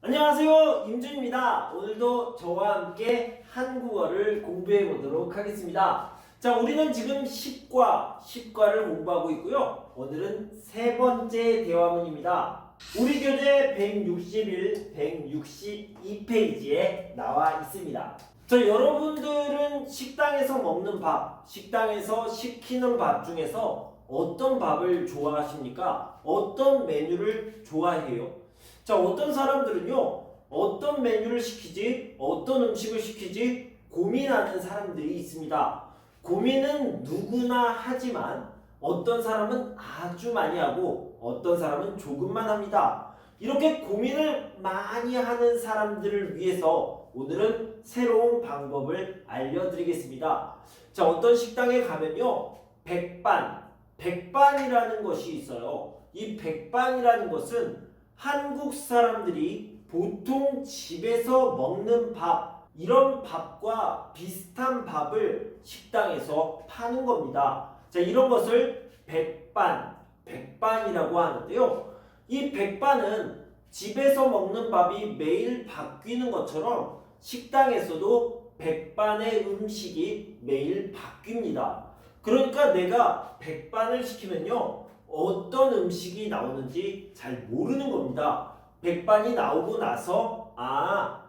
안녕하세요, 임준입니다. 오늘도 저와 함께 한국어를 공부해 보도록 하겠습니다. 자, 우리는 지금 10과를 공부하고 있고요. 오늘은 세 번째 대화문입니다. 우리 교재 161, 162페이지에 나와 있습니다. 자, 여러분들은 식당에서 먹는 밥, 식당에서 시키는 밥 중에서 어떤 밥을 좋아하십니까? 어떤 메뉴를 좋아해요? 자, 어떤 사람들은요, 어떤 메뉴를 시키지, 어떤 음식을 시키지 고민하는 사람들이 있습니다. 고민은 누구나 하지만 어떤 사람은 아주 많이 하고 어떤 사람은 조금만 합니다. 이렇게 고민을 많이 하는 사람들을 위해서 오늘은 새로운 방법을 알려드리겠습니다. 자, 어떤 식당에 가면요, 백반이라는 것이 있어요. 이 백반이라는 것은 한국 사람들이 보통 집에서 먹는 밥, 이런 밥과 비슷한 밥을 식당에서 파는 겁니다. 자, 이런 것을 백반이라고 하는데요. 이 백반은 집에서 먹는 밥이 매일 바뀌는 것처럼 식당에서도 백반의 음식이 매일 바뀝니다. 그러니까 내가 백반을 시키면요, 어떤 음식이 나오는지 잘 모르는 겁니다. 백반이 나오고 나서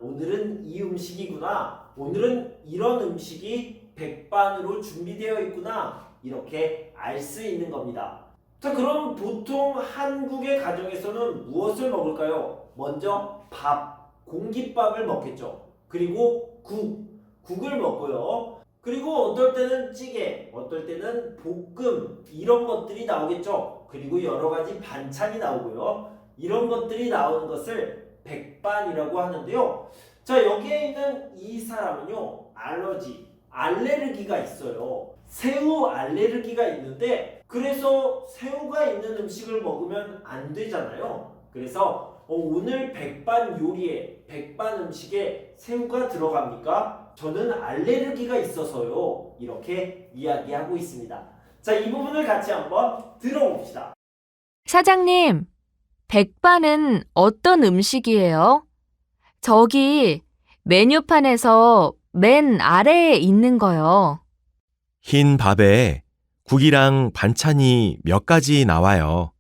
오늘은 이 음식이구나, 오늘은 이런 음식이 백반으로 준비되어 있구나, 이렇게 알 수 있는 겁니다. 자, 그럼 보통 한국의 가정에서는 무엇을 먹을까요? 먼저 밥, 공깃밥을 먹겠죠. 그리고 국을 먹고요. 그리고 어떨 때는 찌개, 어떨 때는 볶음, 이런 것들이 나오겠죠. 그리고 여러 가지 반찬이 나오고요. 이런 것들이 나오는 것을 백반이라고 하는데요. 자, 여기에 있는 이 사람은요, 알레르기가 있어요. 새우 알레르기가 있는데, 그래서 새우가 있는 음식을 먹으면 안 되잖아요. 그래서 오늘 백반 요리에, 백반 음식에 새우가 들어갑니까? 저는 알레르기가 있어서요, 이렇게 이야기하고 있습니다. 자, 이 부분을 같이 한번 들어봅시다. 사장님, 백반은 어떤 음식이에요? 저기 메뉴판에서 맨 아래에 있는 거요. 흰 밥에 국이랑 반찬이 몇 가지 나와요.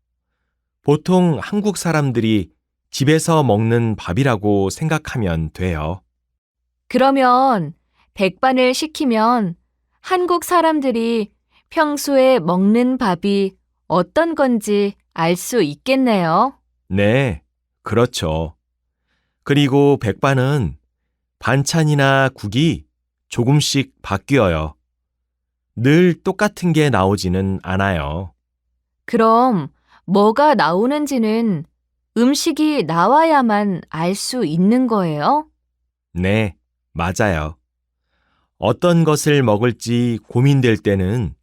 보통 한국 사람들이 집에서 먹는 밥이라고 생각하면 돼요. 그러면 백반을 시키면 한국 사람들이 평소에 먹는 밥이 어떤 건지 알 수 있겠네요. 네, 그렇죠. 그리고 백반은 반찬이나 국이 조금씩 바뀌어요. 늘 똑같은 게 나오지는 않아요. 그럼 뭐가 나오는지는 음식이 나와야만 알 수 있는 거예요? 네, 맞아요. 어떤 것을 먹을지 고민될 때는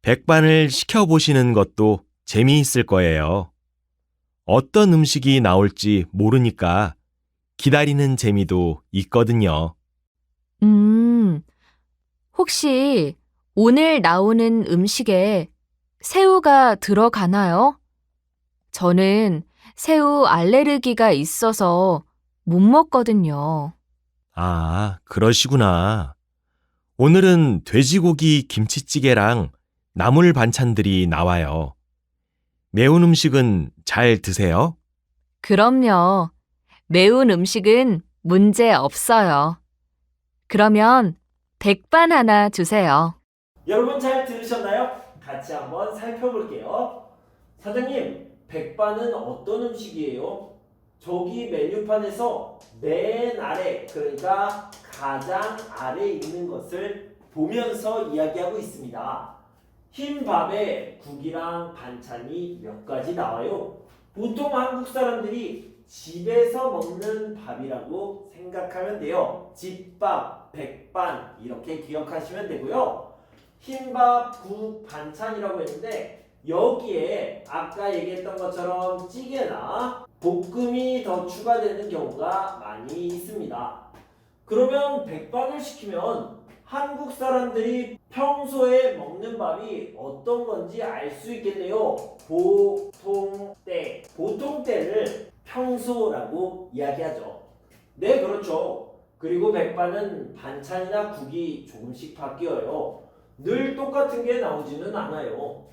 백반을 시켜보시는 것도 재미있을 거예요. 어떤 음식이 나올지 모르니까 기다리는 재미도 있거든요. 음, 혹시 오늘 나오는 음식에 새우가 들어가나요? 저는 새우 알레르기가 있어서 못 먹거든요. 아, 그러시구나. 오늘은 돼지고기 김치찌개랑 나물 반찬들이 나와요. 매운 음식은 잘 드세요? 그럼요. 매운 음식은 문제 없어요. 그러면 백반 하나 주세요. 여러분 잘 들으셨나요? 같이 한번 살펴볼게요. 사장님, 백반은 어떤 음식이에요? 저기 메뉴판에서 맨 아래, 그러니까 가장 아래에 있는 것을 보면서 이야기하고 있습니다. 흰 밥에 국이랑 반찬이 몇 가지 나와요. 보통 한국 사람들이 집에서 먹는 밥이라고 생각하면 돼요. 집밥, 백반, 이렇게 기억하시면 되고요. 흰밥, 국, 반찬이라고 했는데, 여기에 아까 얘기했던 것처럼 찌개나 볶음이 더 추가되는 경우가 많이 있습니다. 그러면 백반을 시키면 한국 사람들이 평소에 먹는 밥이 어떤 건지 알 수 있겠네요. 보통때를 평소라고 이야기하죠. 네, 그렇죠. 그리고 백반은 반찬이나 국이 조금씩 바뀌어요. 늘 똑같은 게 나오지는 않아요.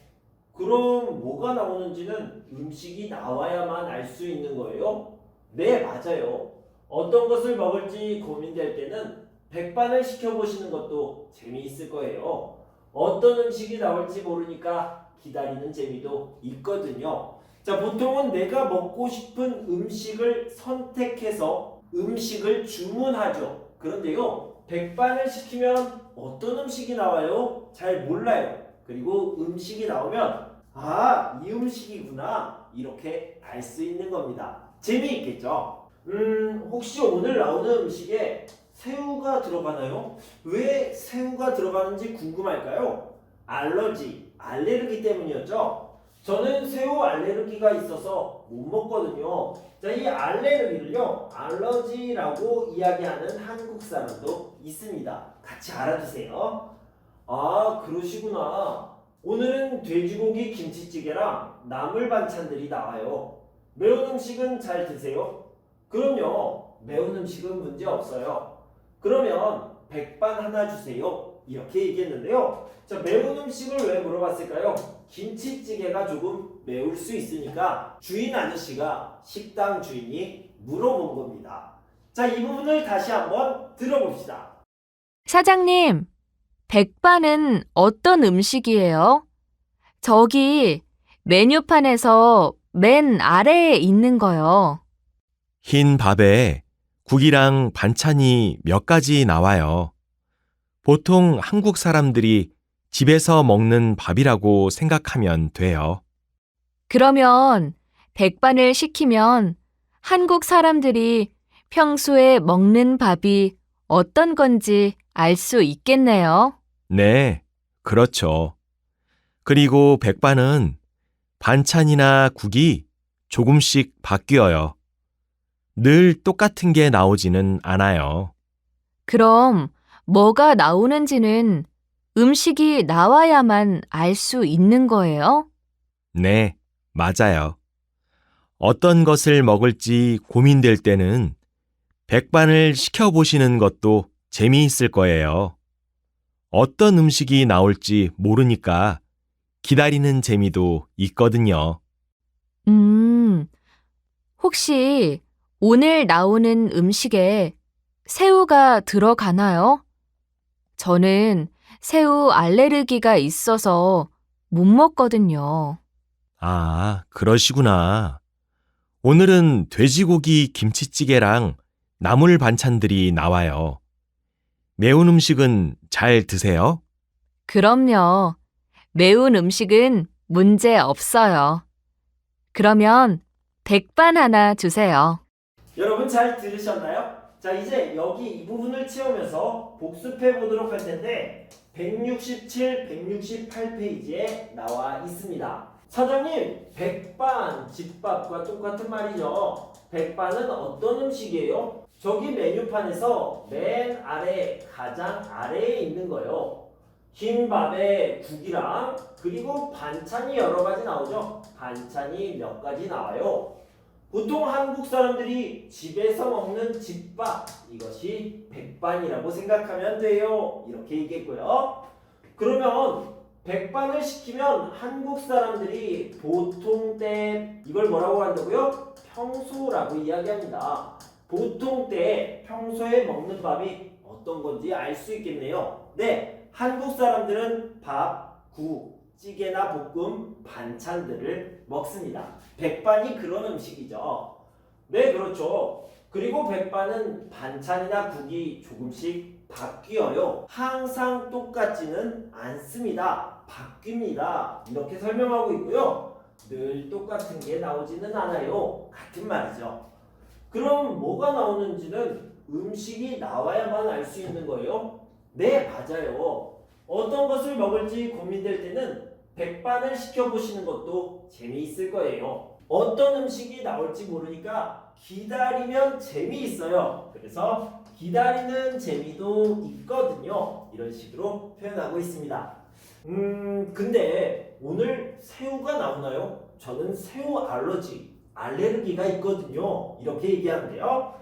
그럼 뭐가 나오는지는 음식이 나와야만 알 수 있는 거예요? 네, 맞아요. 어떤 것을 먹을지 고민될 때는 백반을 시켜보시는 것도 재미있을 거예요. 어떤 음식이 나올지 모르니까 기다리는 재미도 있거든요. 자, 보통은 내가 먹고 싶은 음식을 선택해서 음식을 주문하죠. 그런데요, 백반을 시키면 어떤 음식이 나와요? 잘 몰라요. 그리고 음식이 나오면 아, 이 음식이구나 이렇게 알 수 있는 겁니다. 재미있겠죠? 혹시 오늘 나오는 음식에 새우가 들어가나요? 왜 새우가 들어가는지 궁금할까요? 알레르기 때문이었죠? 저는 새우 알레르기가 있어서 못 먹거든요. 자, 이 알레르기를요, 알러지라고 이야기하는 한국 사람도 있습니다. 같이 알아두세요. 아, 그러시구나. 오늘은 돼지고기 김치찌개랑 나물 반찬들이 나와요. 매운 음식은 잘 드세요? 그럼요. 매운 음식은 문제 없어요. 그러면 백반 하나 주세요. 이렇게 얘기했는데요. 자, 매운 음식을 왜 물어봤을까요? 김치찌개가 조금 매울 수 있으니까 주인 아저씨가 식당 주인이 물어본 겁니다. 자, 이 부분을 다시 한번 들어봅시다. 사장님, 백반은 어떤 음식이에요? 저기 메뉴판에서 맨 아래에 있는 거요. 흰 밥에 국이랑 반찬이 몇 가지 나와요. 보통 한국 사람들이 집에서 먹는 밥이라고 생각하면 돼요. 그러면 백반을 시키면 한국 사람들이 평소에 먹는 밥이 어떤 건지 알 수 있겠네요. 네, 그렇죠. 그리고 백반은 반찬이나 국이 조금씩 바뀌어요. 늘 똑같은 게 나오지는 않아요. 그럼 뭐가 나오는지는 음식이 나와야만 알 수 있는 거예요? 네, 맞아요. 어떤 것을 먹을지 고민될 때는 백반을 시켜보시는 것도 재미있을 거예요. 어떤 음식이 나올지 모르니까 기다리는 재미도 있거든요. 음, 혹시 오늘 나오는 음식에 새우가 들어가나요? 저는 새우 알레르기가 있어서 못 먹거든요. 아, 그러시구나. 오늘은 돼지고기 김치찌개랑 나물 반찬들이 나와요. 매운 음식은 잘 드세요? 그럼요. 매운 음식은 문제 없어요. 그러면 백반 하나 주세요. 여러분 잘 들으셨나요? 자, 이제 여기 이 부분을 채우면서 복습해 보도록 할 텐데 167, 168페이지에 나와 있습니다. 사장님, 백반, 집밥과 똑같은 말이죠. 백반은 어떤 음식이에요? 저기 메뉴판에서 맨 아래, 가장 아래에 있는 거요. 흰 밥에 국이랑 그리고 반찬이 여러 가지 나오죠. 반찬이 몇 가지 나와요. 보통 한국 사람들이 집에서 먹는 집밥, 이것이 백반이라고 생각하면 돼요. 이렇게 얘기했고요. 그러면 백반을 시키면 한국 사람들이 보통 때 이걸 뭐라고 한다고요? 평소라고 이야기합니다. 보통 때 평소에 먹는 밥이 어떤 건지 알 수 있겠네요. 네, 한국 사람들은 밥, 국, 찌개나 볶음, 반찬들을 먹습니다. 백반이 그런 음식이죠. 네, 그렇죠. 그리고 백반은 반찬이나 국이 조금씩 바뀌어요. 항상 똑같지는 않습니다. 바뀝니다. 이렇게 설명하고 있고요. 늘 똑같은 게 나오지는 않아요. 같은 말이죠. 그럼 뭐가 나오는지는 음식이 나와야만 알 수 있는 거예요? 네, 맞아요. 어떤 것을 먹을지 고민될 때는 백반을 시켜보시는 것도 재미있을 거예요. 어떤 음식이 나올지 모르니까 기다리면 재미있어요. 그래서 기다리는 재미도 있거든요. 이런 식으로 표현하고 있습니다. 근데 오늘 새우가 나오나요? 저는 새우 알레르기가 있거든요. 이렇게 얘기하는데요.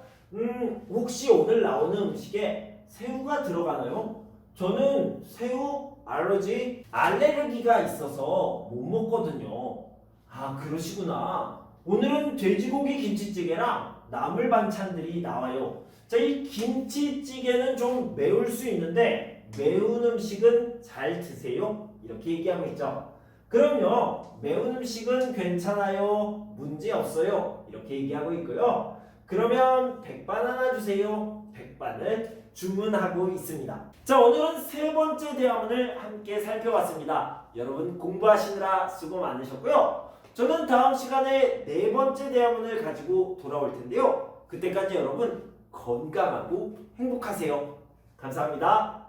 혹시 오늘 나오는 음식에 새우가 들어가나요? 저는 새우 알레르기가 있어서 못 먹거든요. 아, 그러시구나. 오늘은 돼지고기 김치찌개랑 나물 반찬들이 나와요. 자, 이 김치찌개는 좀 매울 수 있는데 매운 음식은 잘 드세요. 이렇게 얘기하고 있죠. 그럼요. 매운 음식은 괜찮아요. 문제 없어요. 이렇게 얘기하고 있고요. 그러면 백반 하나 주세요. 백반을 주문하고 있습니다. 자, 오늘은 세 번째 대화문을 함께 살펴봤습니다. 여러분 공부하시느라 수고 많으셨고요. 저는 다음 시간에 네 번째 대화문을 가지고 돌아올 텐데요. 그때까지 여러분 건강하고 행복하세요. 감사합니다.